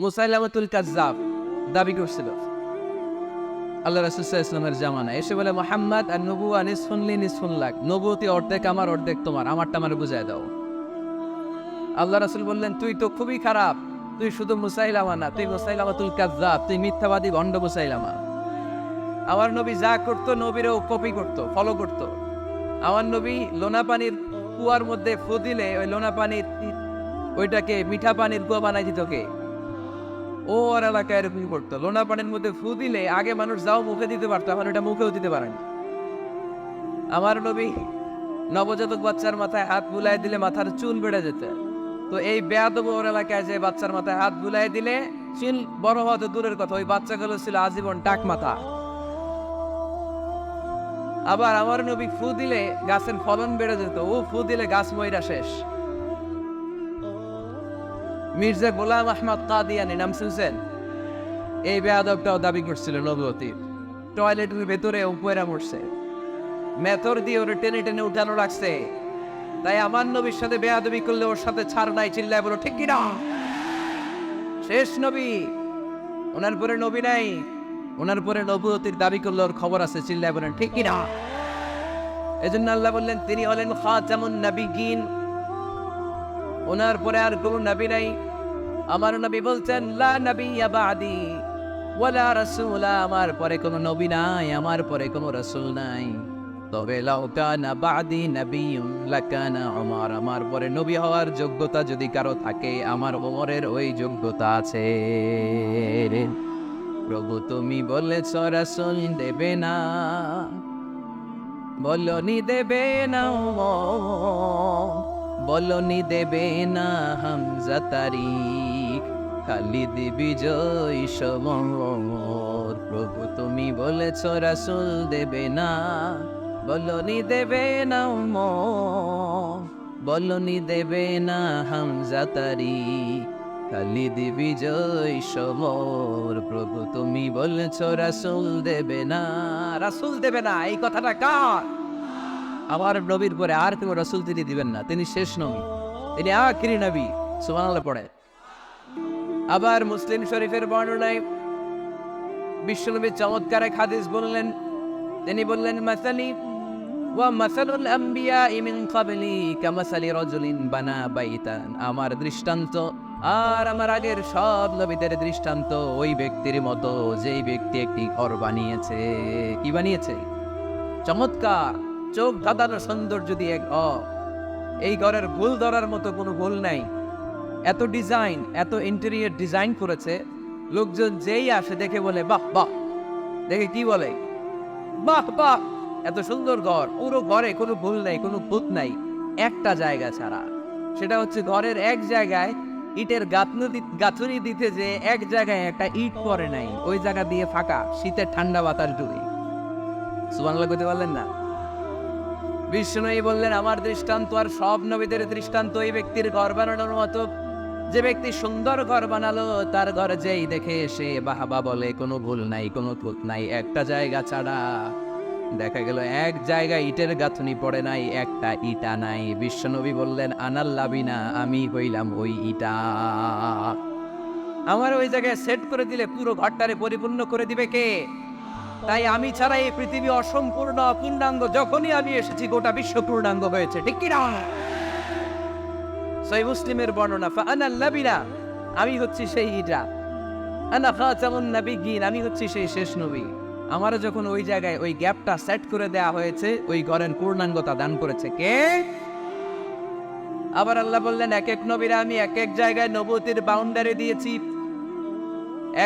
মুসাইলামাতুল কাজ্জাব দাবি করছিল আল্লাহ রাসূল সাল্লাল্লাহু আলাইহি ওয়াসাল্লামের জামানায়, এসে বলে, মুহাম্মদ আর নবুয়া নিসফুন লি নিসফুন লাক, নবুয়তি অর্ধেক আমার অর্ধেক তোমার, আমারটা আমারে বুঝায় দাও। আল্লাহ রাসূল বললেন, তুই তো খুবই খারাপ, তুই শুধু মুসাইলামা না, তুই মুসাইলামাতুল কাজ্জাব, তুই মিথ্যাবাদী ভণ্ড মুসাইলামা। আমার নবী যা করতো নবীরও কপি করতো, ফলো করতো। আমার নবী লোনা পানির কুয়ার মধ্যে ফু দিলে ওই লোনা পানির ওইটাকে মিঠা পানির কুয়া বানাই দিত কে? ও আর এলাকায় এরকম করতো, লোনা পানির মধ্যে ফু দিলে আগে মানুষ যাও মুখে দিতে পারতো, এখন এটা মুখেও দিতে পারেন। আমার নবী নবজাতক বাচ্চার মাথায় হাত বুলাই দিলে মাথার চুল বেড়ে যেত। তো এই বেয়াদব ওর এলাকায় যে বাচ্চার মাথায় হাত বুলাই দিলে চুল বড় হওয়া তো দূরের কথা, ওই বাচ্চাগুলো ছিল আজীবন টাক মাথা। আবার আমার নবী ফু দিলে গাছের ফলন বেড়ে যেত, ও ফু দিলে গাছ মইরা শেষ। মির্জা গোলাম আহমদ কাদিয়ানি নাম শুনছেন? এই বেয়াদবটাও দাবি করছিল নবুয়তির। টয়লেটের ভেতরে উপরে মরছে, মেথর দিয়ে ওরে টেনে টেনে উঠানো লাগছে। তাই আমার নবীর সাথে বেয়াদবি করলে ওর সাথে ছাড় নাই, চিল্লায় বলো ঠিক কিনা? শেষ নবী, ওনার পরে নবী নাই, ওনার পরে নবুয়তির দাবি করলে ওর খবর আছে, চিল্লায় বলেন ঠিক কিনা? এজন্য আল্লাহ বললেন তিনি হলেন খাতামুন নবিয়্যিন, ওনার পরে আর কোনো নবী নাই। আমার নবী বলছেন লা নবিয়্যা বাদি ওয়ালা রাসূলা, আমার পরে কোনো নবী নাই, আমার পরে কোনো রাসূল নাই। তবে লাউ কানা বাদি নবিয়্যুন লাকানা উমর, আমার পরে নবী হওয়ার যোগ্যতা যদি কারো থাকে আমার ওমরের ওই যোগ্যতা আছে। প্রভু তুমি বলেছ রাসূল দেবে না, বলনি দেবে না ওমর, বলনি দেবে না হামজা তারিক, খালিদ বিজয় সমর। প্রভু তুমি বলেছ রাসূল দেবে না, বলনি দেবে না ওমর, বলনি দেবে না হামজা তারিক, খালিদ বিজয় সমর। প্রভু তুমি বলেছ রাসূল দেবে না, রাসূল দেবে না, এই কথাটা কার? আমার নবীর পরে আর কেউ রাসূল তিনি দিবেন না, তিনি শেষ নবী, তিনি আখিরি নবী। সুবহানাল্লাহ পড়ে। আবার মুসলিম শরীফের বর্ণনায় বিশ্বনবী চমৎকার এক হাদিস বললেন, তিনি বললেন মাসালি ওয়া মাসালুল আম্বিয়া মিন ক্বাবলি কামাসালি রাজুলিন বানা বাইতান, আমার দৃষ্টান্ত আর আমার আগের সব নবীদের দৃষ্টান্ত ওই ব্যক্তির মতো যেই ব্যক্তি একটি ঘর বানিয়েছে। কি বানিয়েছে? চমৎকার, চোখ ধাঁধানো সৌন্দর্য দিয়ে এই ঘরের গোল ধরার মতো কোনো গোল নাই, এত ডিজাইন, এত ইন্টেরিয়র ডিজাইন করেছে, লোকজন যেই আসে দেখে বলে বাহ বাহ, দেখে কি বলে বাহ বাহ, এত সুন্দর ঘর। পুরো ঘরে কোনো ভুল নাই, কোনো ভূত নাই, একটা জায়গা ছাড়া, সেটা হচ্ছে ঘরের এক জায়গায় ইটের গাঁথুনি দিতে যে এক জায়গায় একটা ইট পড়ে নাই, ওই জায়গা দিয়ে ফাঁকা, শীতের ঠান্ডা বাতাস ঢুকে। সুবহানাল্লাহ কইতে পারলেন না? বিষ্ণুই বললেন আমার দৃষ্টান্ত আর সব নবীদের দৃষ্টান্ত এই ব্যক্তির ঘর বানানোর মতো, যে ব্যক্তি সুন্দর ঘর বানালো তার ঘর যেই দেখে সে বাহবা বলে, কোনো ভুল নাই, কোনো ত্রুট নাই, একটা জায়গা ছাড়া। দেখা গেল এক জায়গায় ইটের গাঁথুনি পড়ে নাই, একটা ইটা নাই। বিশ্বনবী বললেন আনাল লাবিনা, আমি হইলাম ওই ইটা। আমার ওই জায়গায় সেট করে দিলে পুরো ঘরটারে পরিপূর্ণ করে দিবে কে? তাই আমি ছাড়া এই পৃথিবী অসম্পূর্ণ, অপূর্ণাঙ্গ। যখনই আমি এসেছি গোটা বিশ্ব পূর্ণাঙ্গ হয়েছে, ঠিক কি না? সহিহ মুসলিমের বর্ণনা, ফাআনাল লাবিনা, আমি হচ্ছি সেই ইটা, আনা খাতামুন নবিয়্যিন, আমি হচ্ছি সেই শেষ নবী। আমারও যখন ওই জায়গায় ওই গ্যাপটা সেট করে দেয়া হয়েছে, ওই ঘরের পূর্ণাঙ্গতা দান করেছে কে? আবার আল্লাহ বললেন এক এক নবীরা আমি এক এক জায়গায় নবুয়তির বাউন্ডারি দিয়েছি।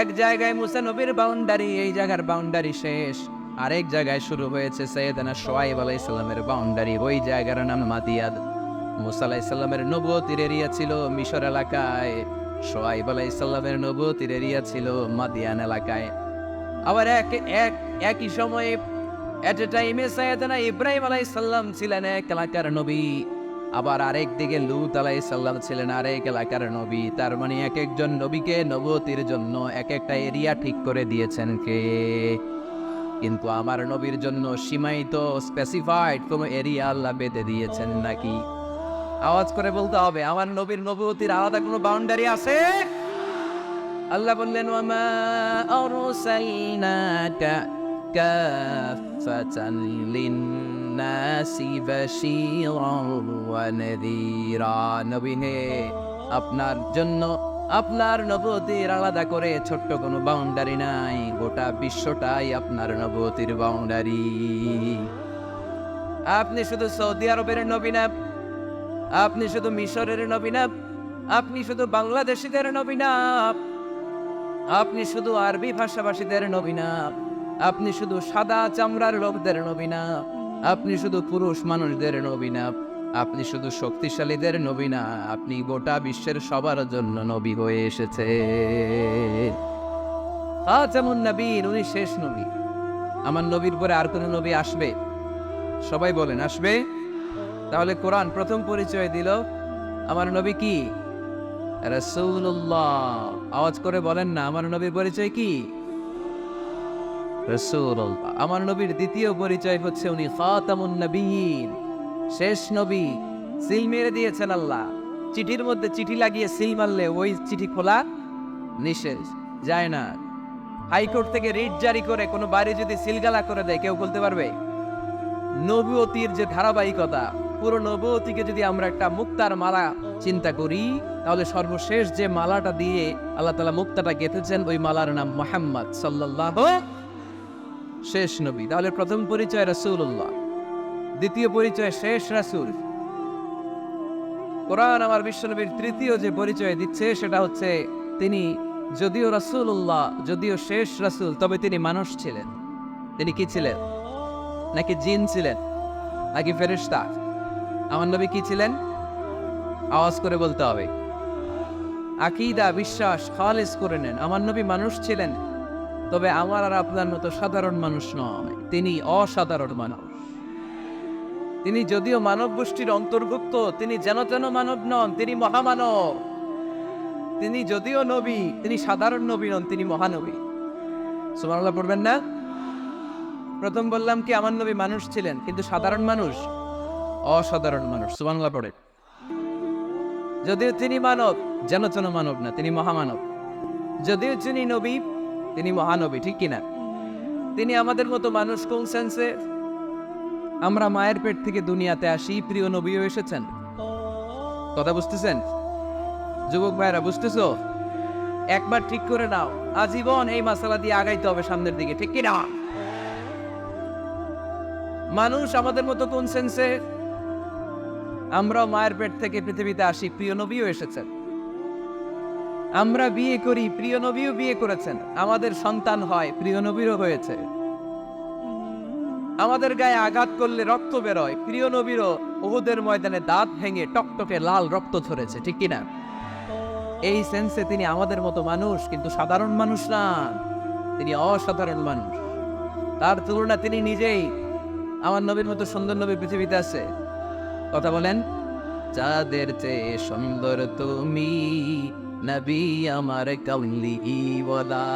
এক জায়গায় মুসা নবীর বাউন্ডারি, এই জায়গার বাউন্ডারি শেষ। আরেক জায়গায় শুরু হয়েছে সাইয়েদনা শুআয়ব আলাইহিস সালামের বাউন্ডারি, ওই জায়গার নাম মাদিয়ান। মুসা আলাইহিস সালামের নবুয়তির এরিয়া ছিল মিশর এলাকায়, শুআয়ব আলাইহিস সালামের নবুয়তির এরিয়া ছিল মাদিয়ান এলাকায়। আবার একই সময়ে এট এ টাইমে সাইয়েদনা ইব্রাহিম আলাইহিস সালাম ছিলেন এক এলাকার নবী, আবার আরেক দিকে লূত আলাইহিস সালাম ছিলেন আরেক এলাকার নবী। তার মানে এক একজন নবীকে নবুয়তির জন্য এক একটা এরিয়া ঠিক করে দিয়েছেন কে? কিন্তু আমার নবীর জন্য সীমায়িত স্পেসিফাইড কোনো এরিয়া আল্লাহ বেঁধে দিয়েছেন নাকি? আওয়াজ করে বলতে হবে, আমার নবীর নবুয়তির আলাদা কোনো বাউন্ডারি আছে? আল্লাহ বললেন ওয়ামা আরসালনাকা কাফাতান লিন্নাসি বাশীরান ওয়া নাযীরা। নবী হে, আপনার জন্য আপনার নবুয়তির আলাদা করে ছোট্ট কোনো বাউন্ডারি নাই, গোটা বিশ্বটাই আপনার নবুয়তির বাউন্ডারি। আপনি শুধু সৌদি আরবের নবী না, আপনি শুধু মিশরের নবী না, আপনি শুধু বাংলাদেশিদের নবী না, আপনি শুধু আরবি ভাষাভাষীদের নবী না, আপনি শুধু সাদা চামড়ার লোকদের নবী না, আপনি শুধু পুরুষ মানুষদের নবী না, আপনি শুধু শক্তিশালীদের নবী না, আপনি গোটা বিশ্বের সবার জন্য নবী হয়ে এসেছে। খাতামুন নবীন, উনি শেষ নবী। আমার নবীর পরে আর কোন নবী আসবে? সবাই বলেন আসবে। তাহলে কোরআন প্রথম পরিচয় দিল আমার নবী কি? রাসূলুল্লাহ। আওয়াজ করে বলেন না, আমার নবীর পরিচয় কি? রাসূলুল্লাহ। আমার নবীর দ্বিতীয় পরিচয় হচ্ছে উনি খাতামুন নবীন, শেষ নবী। সিল মেরে দিয়েছেন আল্লাহ। চিঠির মধ্যে চিঠি লাগিয়ে সিল মারলে ওই চিঠি খোলা নিষেধ, যায় না। হাইকোর্ট থেকে রিট জারি করে কোনো বাড়ি যদি সিলগালা করে দেয়, কেউ খুলতে পারবে? নবুয়তির যে ধারাবাহিকতা, পুরো নবুয়তিকে যদি আমরা একটা মুক্তার মালা চিন্তা করি, তাহলে সর্বশেষ যে মালাটা দিয়ে আল্লাহ তাআলা মুক্তাটা গেঁথেছেন, ওই মালার নাম মুহাম্মদ সাল্লাল্লাহু, শেষ নবী। তাহলে প্রথম পরিচয় রাসূলুল্লাহ, দ্বিতীয় পরিচয় শেষ রাসূল। কোরআন আমার বিশ্বনবীর তৃতীয় যে পরিচয় দিচ্ছে সেটা হচ্ছে তিনি যদিও রাসূলুল্লাহ, যদিও শেষ রাসূল, তবে তিনি মানুষ ছিলেন। তিনি কি ছিলেন? নাকি জিন ছিলেন, নাকি ফেরেশতা? আমার নবী কি ছিলেন? আওয়াজ করে বলতে হবে। আকীদা, বিশ্বাস খালিস করে নেন। আমার নবী মানুষ ছিলেন, তবে আমার আর আপনার মতো সাধারণ মানুষ নয়, তিনি অসাধারণ মানুষ। তিনি যদিও মানব গোষ্ঠীর অন্তর্ভুক্ত, তিনি যেন তেন মানব নন, তিনি মহামানব। তিনি যদিও নবী, তিনি সাধারণ নবী নন, তিনি মহানবী। সুবহানাল্লাহ পড়বেন না? প্রথম বললাম কি আমার নবী মানুষ ছিলেন, কিন্তু সাধারণ মানুষ, অসাধারণ মানুষ। সুবহানাল্লাহ পড়ে। যদিও তিনি মানব, যেন তেন মানব না, তিনি মহামানব। যদিও তিনি নবী, তিনি মহানবী, ঠিক কিনা? তিনি আমাদের মতো মানুষ কোন সেন্সে? আমরা মায়ের পেট থেকে দুনিয়াতে আসি, প্রিয় নবীও এসেছেন। কথা বুঝতেছেন? যুবক ভাইরা বুঝতেছো? একবার ঠিক করে নাও, আজীবন এই মাসালা দিয়ে আগাইতে হবে সামনের দিকে, ঠিক কিনা? মানুষ আমাদের মতো কোন সেন্সে? আমরাও মায়ের পেট থেকে পৃথিবীতে আসি, প্রিয় নবীও এসেছেন। আমরা বিয়ে করি, প্রিয় নবীও বিয়ে করেছেন। আমাদের সন্তান হয়, প্রিয় নবীরও হয়েছে। আমাদের গায়ে আঘাত করলে রক্ত বেরোয়, প্রিয় নবীরও উহুদের ময়দানে দাঁত ভেঙে টকটকে লাল রক্ত ঝরেছে, ঠিক কিনা? এই সেন্সে তিনি আমাদের মতো মানুষ, কিন্তু সাধারণ মানুষ না, তিনি অসাধারণ মানুষ। তার তুলনা তিনি নিজেই। আমার নবীর মতো সুন্দর নবী পৃথিবীতে আছে? কথা বলেন। যাদের চেয়ে সুন্দর তুমি নবী আমার কামলিওয়ালা,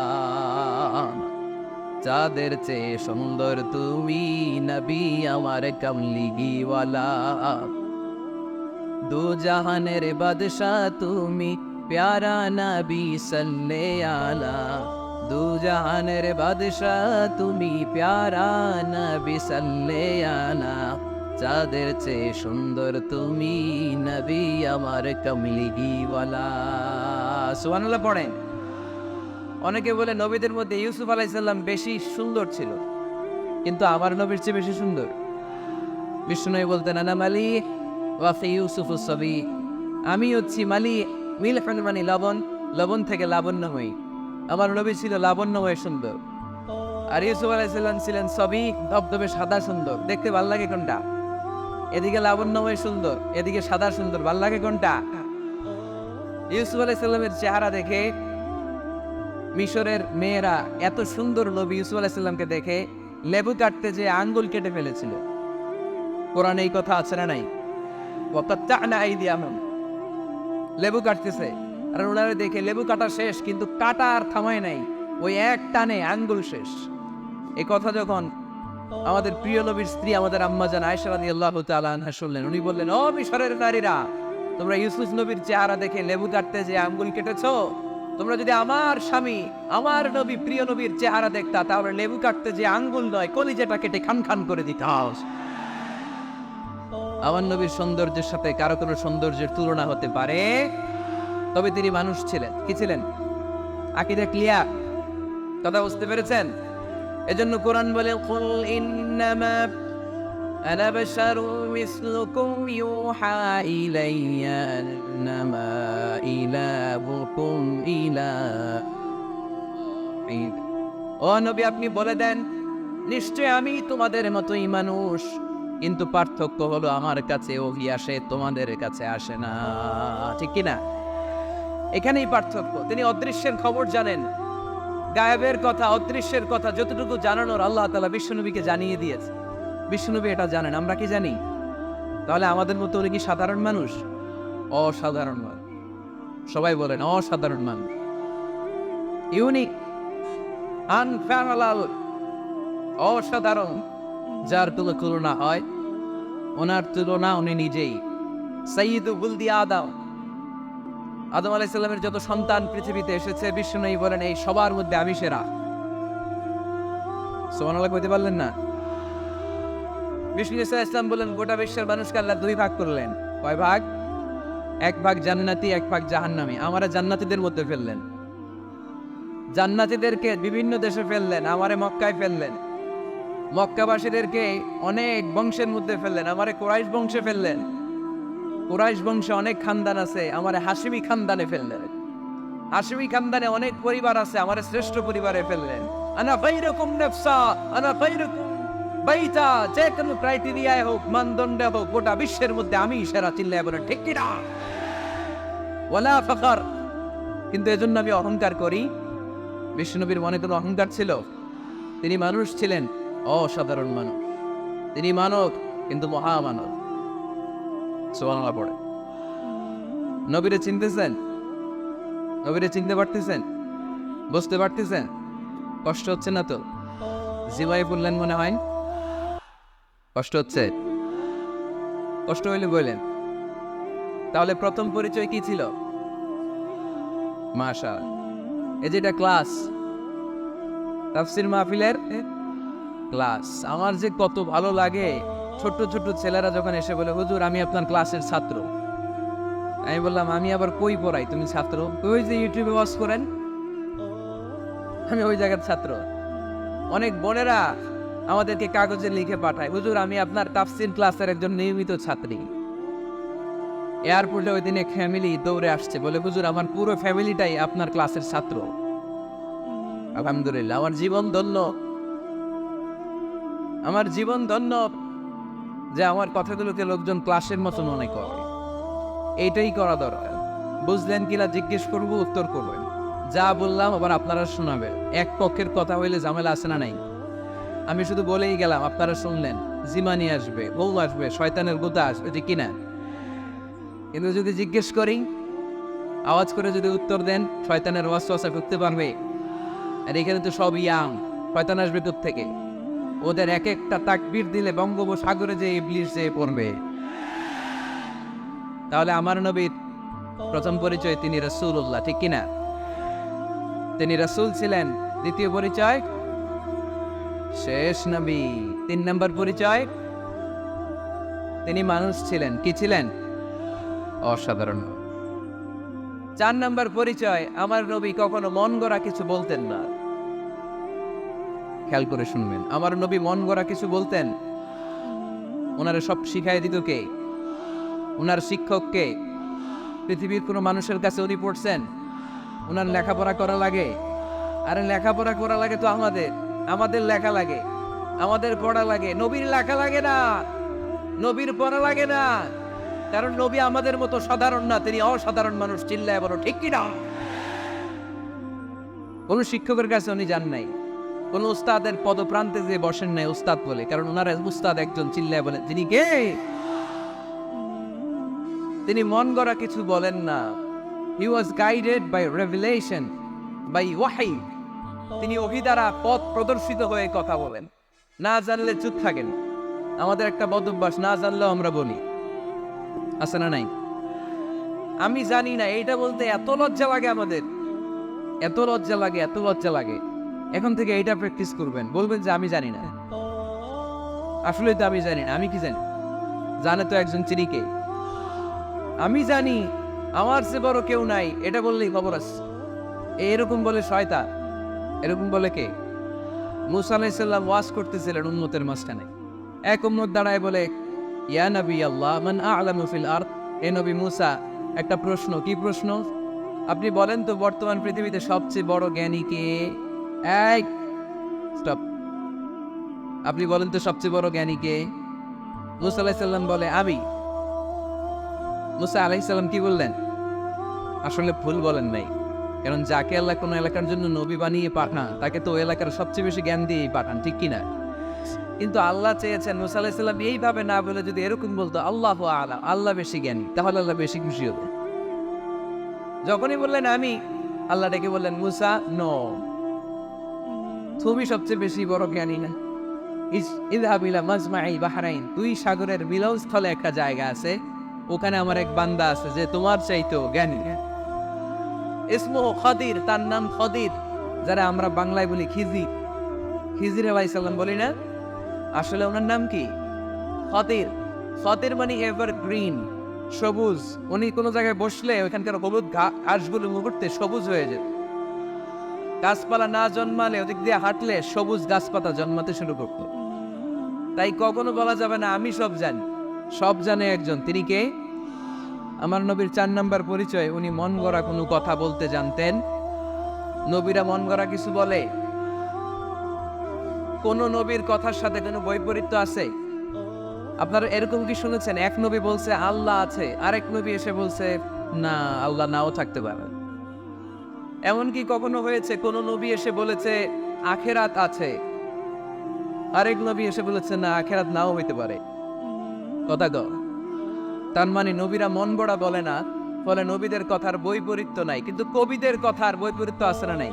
যাদের চেয়ে সুন্দর তুমি নবী আমার কামলিওয়ালা, দু জাহানের বাদশাহ তুমি প্যারা নবী সাল্লে আলা, দু জাহানের বাদশাহ তুমি প্যারা নবী সাল্লে আলা, যাদের চেয়ে সুন্দর তুমি নবী আমার কামলিওয়ালা। সুবহানাল্লাহ পড়েন। অনেকে বলে নবীদের মধ্যে ইউসুফ আলাইহিস সালাম বেশি সুন্দর ছিল, কিন্তু আমার নবীর চেয়ে বেশি সুন্দর। বিষ্ণু বলতেন আনা মালি ওয়া ফি ইউসুফ সাবি, আমি হচ্ছি মালি, মিলহুন মানে লবণ, লবণ থেকে লাবণ্য হই। আমার নবী ছিল লাবণ্য হয়ে সুন্দর, আর ইউসুফ আলাইহিস সালাম ছিলেন সবই ধবধবে সাদা সুন্দর। দেখতে ভাল লাগে কোনটা? এদিকে লাবণ্যময় সুন্দর, এদিকে সাদা সুন্দর, ভাল লাগে কোনটা? ইউসুফ আলাইহিস সালামের চেহারা দেখে মিশরের মেয়েরা এত সুন্দর নবী ইউসুফ আলাইহিস সালামকে দেখে লেবু কাটতে যে আঙ্গুল কেটে ফেলেছিল। কোরআনে এই কথা আছে না নাই? ওয়াকাত্তা'না আইদিয়াহুম, লেবু কাটতেছে, আর ওনারা দেখে লেবু কাটা শেষ, কিন্তু কাটা আর থামায় নাই, ওই এক টানে আঙ্গুল শেষ। এই কথা যখন আমাদের প্রিয় নবীর স্ত্রী আমাদের আম্মা জান আয়েশা রাদিয়াল্লাহু তাআলা আনহা শুনলেন, উনি বললেন, ও মিশরের নারীরা, তোমরা ইউসুফ নবীর চেহারা দেখে লেবু কাটতে যে আঙ্গুল কেটেছো, তোমরা যদি আমার স্বামী, আমার নবী, প্রিয় নবীর চেহারা দেখতা, তাহলে লেবু কাটতে যে আঙ্গুল নয়, কলিজাটা কেটে খান খান করে দিতাম। আমার নবীর সৌন্দর্যের সাথে কারো কোনো সৌন্দর্যের তুলনা হতে পারে? তবে তিনি মানুষ ছিলেন। কি ছিলেন? আকীদা ক্লিয়ার? কথা বুঝতে পেরেছেন? এজন্য কোরআন বলে, কুল ইন্নামা আনা বাশারুম মিসলুকুম ইউহা ইলাইয়া আন্নামা ইলাহুকুম ইলাহ। ও নবী, আপনি বলে দেন, নিশ্চয় আমি তোমাদের মতোই মানুষ, কিন্তু পার্থক্য হলো আমার কাছে ওহী আসে, তোমাদের কাছে আসে না। ঠিক কি না? এখানেই পার্থক্য। তিনি অদৃশ্যের খবর জানেন, গায়েবের কথা, অদৃশ্যের কথা যতটুকু জানানোর আল্লাহ তাআলা বিশ্বনবীকে জানিয়ে দিয়েছে। বিশ্বনবী এটা জানেন, আমরা কি জানি? তাহলে আমাদের মতো উনি কি সাধারণ মানুষ? অসাধারণ মানুষ। সবাই বলেন অসাধারণ মানুষ, ইউনিক, আনপ্যারালাল, অসাধারণ, যার কোনো তুলনা হয়। ওনার তুলনা উনি নিজেই। সাইয়্যিদু ওয়ালদি আদম, আদম আলাইহিস সালামের যত সন্তান পৃথিবীতে এসেছে, বিশ্বনবী বলেন এই সবার মধ্যে আমি সেরা। সুবহানাল্লাহ কইতে পারলেন না? বিষ্ণু ইসলাম বলেন, গোটা বিশ্বের মানুষকে আল্লাহ দুই ভাগ করলেন। কয় ভাগ? এক ভাগ জান্নাতি, এক ভাগ জাহান্নামী। আমারে জান্নাতীদের মধ্যে ফেললেন। জান্নাতীদেরকে বিভিন্ন দেশে ফেললেন, আমারে মক্কায় ফেললেন। মক্কাবাসীদেরকে অনেক বংশের মধ্যে ফেললেন, আমারে কুরাইশ বংশে ফেললেন। কুরাইশ বংশে অনেক খানদান আছে, আমারে হাশিমি খানদানে ফেললেন। হাশিমি খানদানে অনেক পরিবার আছে, আমারে শ্রেষ্ঠ পরিবারে ফেললেন। আনা খায়রুকুম নাফসা, আনা খায়রুকুম বাইতা, যে কোনো ক্রাইটেরিয়ায় হোক, মানদণ্ডে হোক, গোটা বিশ্বের মধ্যে আমি সেরা। চিল্লায় বলেন ঠিক কি না? ওয়ালা ফাখর। কিন্তু এজন্য আমি অহংকার করি? বিশ্বনবীর মনে কোনো অহংকার ছিল? তিনি মানুষ ছিলেন, অসাধারণ মানুষ। তিনি মানব, কিন্তু মহামানব। সুবহানাল্লাহ পড়ে। নবীরে চিনতেছেন? নবীরে চিনতে পারতেছেন? বুঝতে পারতেছেন? কষ্ট হচ্ছে না তো? জিমাই বললেন মনে হয়? কষ্ট হচ্ছে? কষ্ট হইলে বললেন। তাহলে প্রথম পরিচয় কি ছিল? মাশাআল্লাহ। এই যেটা ক্লাস, তাফসীর মাহফিলের ক্লাস, আমার যে কত ভালো লাগে। ছোট ছোট ছেলেরা যখন এসে বলে, হুজুর আমি আপনার ক্লাসের ছাত্র। আমি বললাম, আমি আবার কই পড়াই, তুমি ছাত্র? ওই যে ইউটিউবে ওয়াচ করেন, আমি ওই জায়গার ছাত্র। অনেক বোনেরা আমাদেরকে কাগজে লিখে পাঠায়, হুজুর আমি আপনার তাফসীর ক্লাসের একজন নিয়মিত ছাত্রী। এয়ারপোর্টে ওই দিন এক ফ্যামিলি দৌড়ে আসছে, বলে হুজুর আমার পুরো ফ্যামিলিটাই আপনার ক্লাসের ছাত্র। আলহামদুলিল্লাহ, আমার জীবন ধন্য। আমার জীবন ধন্য যে আমার কথাগুলোকে লোকজন ক্লাসের মতো মনে করে। এইটাই করা দরকার। বুঝলেন কিনা জিজ্ঞেস করবো, উত্তর করবেন। যা বললাম আবার আপনারা শোনাবেন। এক পক্ষের কথা হইলে ঝামেলা আছে না নাই? আমি শুধু বলেই গেলাম, আপনারা শুনলেন। জিমানি আসবে, বউ আসবে, শয়তানের গোতা আসবে, ঠিক কিনা? কিন্তু যদি জিজ্ঞেস করি, আওয়াজ করে যদি উত্তর দেন, শয়তানের ওয়াসওয়াসা ঢুকতে পারবে। আর এখানে তো সব ইয়াং, শয়তান আসবে কোথা থেকে? ওদের এক একটা তাকবীর দিলে বঙ্গোপসাগরে যে ইবলিস যে পড়বে। তাহলে আমার নবীর প্রথম পরিচয় তিনি রাসূলুল্লাহ, ঠিক কিনা? তিনি রাসূল ছিলেন। দ্বিতীয় পরিচয় শেষ নবী। 3 নম্বর পরিচয় তিনি মানুষ ছিলেন। কি ছিলেন? অসাধারণ। 4 নম্বর পরিচয়, আমার নবী কখনো মন গড়া কিছু বলতেন না। খেয়াল করে শুনবেন, আমার নবী মন গড়া কিছু বলতেন? ওনারে সব শিখাই দিত কে? ওনার শিক্ষক কে? পৃথিবীর কোনো মানুষের কাছে উনি পড়ছেন? ওনার লেখাপড়া করা লাগে? আরে লেখাপড়া করা লাগে তো আমাদের লেখা লাগে, আমাদের পড়া লাগে। নবীর লেখা লাগে না, নবীর পড়া লাগে না। কারণ নবী আমাদের মতো সাধারণ না, তিনি অসাধারণ মানুষ। চিল্লায় বলো ঠিক কিনা? কোন শিক্ষকের কাছে উনি যান নাই, কোন উস্তাদের পদপ্রান্তে যে বসেন নাই উস্তাদ বলে, কারণ ওনার উস্তাদ একজন। চিল্লায় বলেন তিনি কে? তিনি মন গড়া কিছু বলেন না। He was guided by revelation, by ওয়াহি। তিনি ওহী দ্বারা পথ প্রদর্শিত হয়ে কথা বলেন। না জানলে চুপ থাকেন। আমাদের একটা বদ অভ্যাস, না জানলেও আমরা বলি, আছে না নাই? আমি জানি না, এইটা বলতে এত লজ্জা লাগে আমাদের। এত লজ্জা লাগে, এত লজ্জা লাগে। এখন থেকে এইটা প্র্যাকটিস করবেন, বলবেন যে আমি জানি না, আসলে তো আমি জানি না। আমি কি জানি? জানে তো একজন চিনিকে। আমি জানি আমার চেয়ে বড় কেউ নাই, এটা বললেই খবর আছে। এরকম বলে শয়তান। এরকম বলে কে? মুসা আলাইহিস সালাম ওয়াজ করতেছিলেন উম্মতের মাঝখানে। এক উম্মত দাঁড়ায় বলে, ইয়া নবী আল্লাহ মান আ'লামু ফিল আরদ। এ নবী মুসা, একটা প্রশ্ন। কি প্রশ্ন? আপনি বলেন তো বর্তমান পৃথিবীতে সবচেয়ে বড় জ্ঞানী কে? এই স্টপ। আপনি বলেন তো সবচেয়ে বড় জ্ঞানী কে? মুসা আলাইহিস সালাম বলে আমি। মুসা আলাইহিস সালাম কি বললেন? আসলে ভুল বলেন নাই, কারণ যাকে আল্লাহ কোনো এলাকার জন্য নবী বানিয়ে পাঠান তাকে তো ওই এলাকার সবচেয়ে বেশি জ্ঞান দিয়েই পাঠান, ঠিক কিনা? কিন্তু আল্লাহ চেয়েছেন মুসা আলাইহিস সালাম এইভাবে না বলে যদি এরকম বলতো আল্লাহু আ'লাম, আল্লাহ বেশি জ্ঞানী, তাহলে আল্লাহ বেশি খুশি হবে। যখনই বললেন আমি, আল্লাহ ডেকে বললেন মুসা নো, তুমি সবচেয়ে বেশি বড় জ্ঞানী না। ইযহাব ইলা মাজমা'i বাহরাইন, দুই সাগরের মিলনস্থলে একটা জায়গা আছে, ওখানে আমার এক বান্দা আছে যে তোমার চাইতেও জ্ঞানী। ইসমুহু খদির, তার নাম খদির, যারা আমরা বাংলায় বলি খিজির। খিজির আলাইহিস সালাম বলি না, আসলে ওনার নাম কি? খদির। খদির মানে এভার গ্রিন, সবুজ। উনি কোনো জায়গায় বসলে ওইখানকার হলুদ ঘাসগুলো মুহূর্তে সবুজ হয়ে যেত। গাছপালা না জন্মালে ওদিক দিয়ে হাঁটলে সবুজ গাছপাতা জন্মাতে শুরু করতো। তাই কখনো বলা যাবে না আমি সব জানি। সব জানে একজন, তিনি কে? আমার নবীর 4 নাম্বার পরিচয়, উনি মন গড়া কোনো কথা বলতে জানতেন। নবীরা মন গড়া কিছু বলে? কোন নবীর কথার সাথে কোনো বৈপরীত্য আছে? আপনারা এরকম কি শুনেছেন এক নবী বলছে আল্লাহ আছে, আরেক নবী এসে বলছে না আল্লাহ নাও থাকতে পারে? এমনকি কখনো হয়েছে কোন নবী এসে বলেছে আখেরাত আছে, আরেক নবী এসে বলেছে না আখেরাত নাও হইতে পারে? কথা কও। তার মানে নবীরা মন গড়া বলে না, ফলে নবীদের কথার বৈপরীত্য নাই। কিন্তু কবিদের কথার বৈপরীত্য আছে না নাই?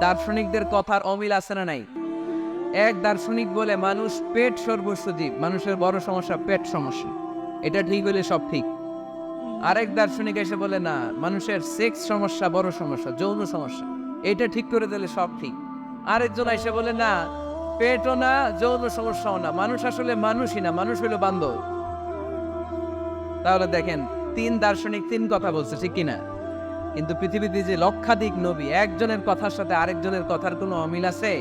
দার্শনিকদের কথার অমিল আছে না নাই? এক দার্শনিক বলে মানুষ পেট সর্বস্ব জীব, মানুষের বড় সমস্যা পেট সমস্যা, এটা ঠিক হলে সব ঠিক। আরেক দার্শনিক এসে বলে না, মানুষের সেক্স সমস্যা বড় সমস্যা, যৌন সমস্যা, এটা ঠিক করে দিলে সব ঠিক। আরেকজন এসে বলে না, পেটও না যৌন সমস্যাও না, মানুষ আসলে মানুষই না, মানুষ হইল বান্দর। তাহলে দেখেন 3 দার্শনিক 3 কথা বলছে, ঠিক কিনা? কিন্তু পৃথিবীতে যে লক্ষাধিক নবী, একজনের কথার সাথে আরেকজনের কথার কোনো অমিল আছে?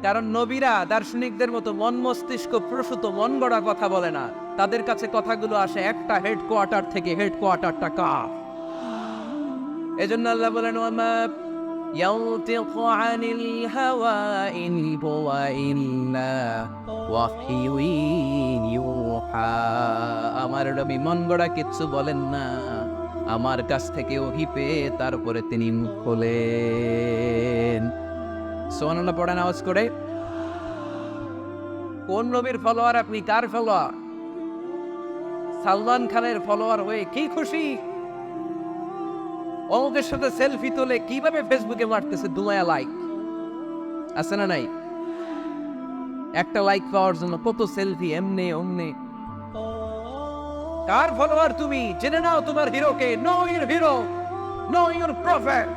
কারণ নবীরা দার্শনিকদের মতো মন মস্তিষ্ক প্রসূত মন গড়া কথা বলে না, তাদের কাছে কথাগুলো আসে একটা হেডকোয়ার্টার থেকে, হেডকোয়ার্টারটা কার? এজন্য আল্লাহ বলেন ওয়ামা ইয়ানতিকু আনিল হাওয়া ইন হুয়া ইল্লা ওয়াহয়ুন ইউহা। আমার নবী মন গড়া কিচ্ছু বলেন না, আমার কাছ থেকে ওহী পেয়ে তারপরে তিনি মুখ খোলেন। সুবহানাল্লাহ পড়েন আওয়াজ করে। কোন নবীর ফলোয়ার আপনি? কার ফলোয়ার? সালমান খানের ফলোয়ার হয়ে কি খুশি? অমুকের সাথে সেলফি তোলে কিভাবে ফেসবুকে মারতেছে দুমায়া লাইক, আছে না নাই? একটা লাইক পাওয়ার জন্য কত সেলফি, এমনে অমনে। কার ফলোয়ার তুমি? জেনে নাও তোমার হিরোকে। Know your hero, know your prophet.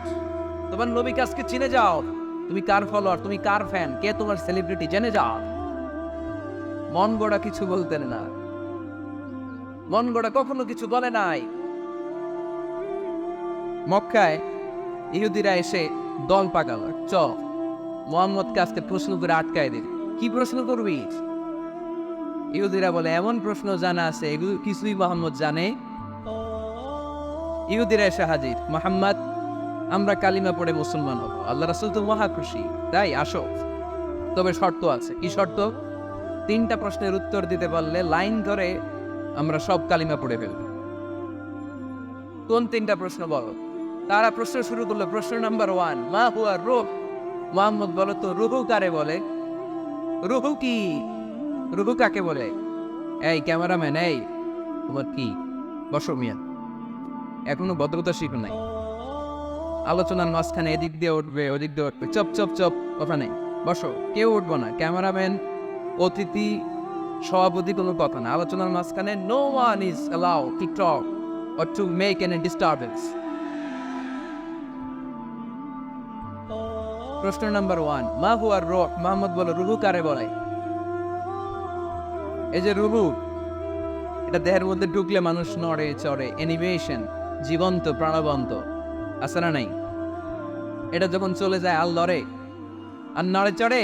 তোমার নবীকে আজকে চিনে যাও। তুমি কার ফলোয়ার, তুমি কার ফ্যান, কে তোমার সেলিব্রিটি, জেনে যাও। মন গড়া কিছু বলতেন না, মন গড়া কখনো কিছু বলে নাই। মক্কায় ইহুদিরা এসে দল পাকাল, চ মোহাম্মদকে আজকে প্রশ্ন করে আটকায় দিল। কি প্রশ্ন করবি? ইহুদিরা বলে এমন প্রশ্ন জানা আছে এগুলো কিছুই মোহাম্মদ জানে। ইহুদিরা এসে হাজির, মোহাম্মদ আমরা কালিমা পড়ে মুসলমান হব, আল্লাহ রাসূল তো মহা খুশি, তাই আসো। তবে শর্ত আছে। কি শর্ত? 3টা প্রশ্নের উত্তর দিতে পারলে লাইন ধরে আমরা সব কালিমা পড়ে ফেলব। কোন 3টা প্রশ্ন বলো? তারা প্রশ্ন শুরু করলো। প্রশ্ন নাম্বার 1, মা হুয়া রূহ। মুহাম্মদ বলো তো রুহু কারে বলে? রুহু কি? রুহু কাকে বলে? এই ক্যামেরাম্যান, এই তোমার কি? বসো মিয়া, এখনো ভদ্রতা শিখো নাই। আলোচনার মাঝখানে এদিক দিয়ে উঠবে ওদিক দিয়ে উঠবে, চপ চপ চপ, কথা নেই, বসো। কেউ উঠবো না, ক্যামেরাম্যান, অতিথি, সভাপতি, কোনো কথা না। আলোচনার মাঝখানে no one is allowed to talk or to make any disturbance. প্রশ্ন নাম্বার 1, মা হুয়া রূহ? মুহাম্মদ বলো, রুহু কারে বলে? এই যে রুহু, এটা দেহের মধ্যে ঢুকলে মানুষ নড়ে চড়ে, অ্যানিমেশন, জীবন্ত প্রাণবন্ত, আছে না নাই? এটা যখন চলে যায় আর লড়ে আর নড়ে চড়ে।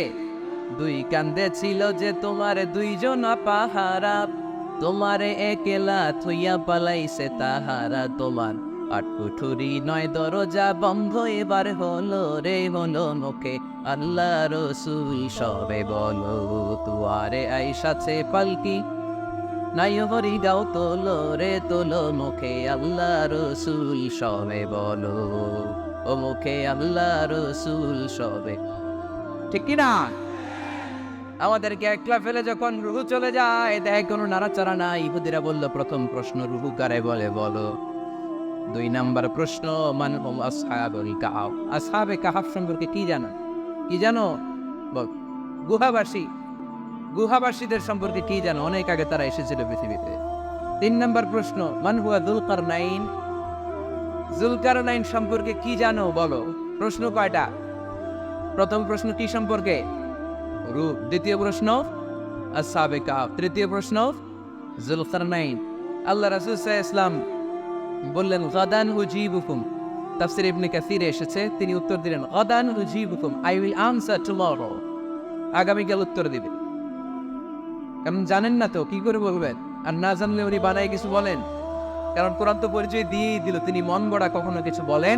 দুই কান্দে ছিল যে তোমারে দুইজন পাহারা, তোমারে একেলা থইয়া পালাইছে তাহারা। তোমার আটকুঠুরি নয় দরজা বন্ধ এবার হলো রে, হলো মুখে আল্লাহ রসুল সবে বলো। তুয়ারে আইসাছে পালকি নাই হরি গাও তোলো রে, তোলো মুখে আল্লাহ রসুল সবে বলো। ও মুখে আল্লাহ রসুল সবে, ঠিক কিনা? আমাদেরকে একলা ফেলে যখন রুহু চলে যায়, দেয় কোনো নাড়াচাড়া নাই। ইহুদিরা বলল, প্রথম প্রশ্ন রুহু কারে বলে বলো। 2 নাম্বার প্রশ্ন, মান হুম আসহাবুল কাহাফ? আসহাবে কাহাফ সম্পর্কে কি জানো? কি জানো বল। গুহাবাসী, গুহাবাসীদের সম্পর্কে কি জানো? অনেক আগে তারা এসেছিল পৃথিবীতে। 3 নাম্বার প্রশ্ন, মান হুয়া যুলকারনাইন? যুলকারনাইন সম্পর্কে কি জানো বলো। প্রশ্ন কয়টা? প্রথম প্রশ্ন কি সম্পর্কে? রূপ। দ্বিতীয় প্রশ্ন আসহাবে কাহাফ। তৃতীয় প্রশ্ন যুলকারনাইন। আল্লাহ রাসূল সাল্লাল্লাহু আলাইহি ওয়াসাল্লাম বললেন, গাদান উজিবুকুম। তাফসীর ইবনে কাসিরে এসেছে, তিনি উত্তর দিলেন, গাদান উজিবুকুম, আই উইল আনসার টুমরো। আগামীকাল উত্তর দিবে। কারণ জানেন না তো কি করে বলবেন, আর না জানলে উনি বানায় কিছু বলেন। কারণ কোরআন তো পরিচয় দিয়েই দিল, তিনি মন গড়া কখনো কিছু বলেন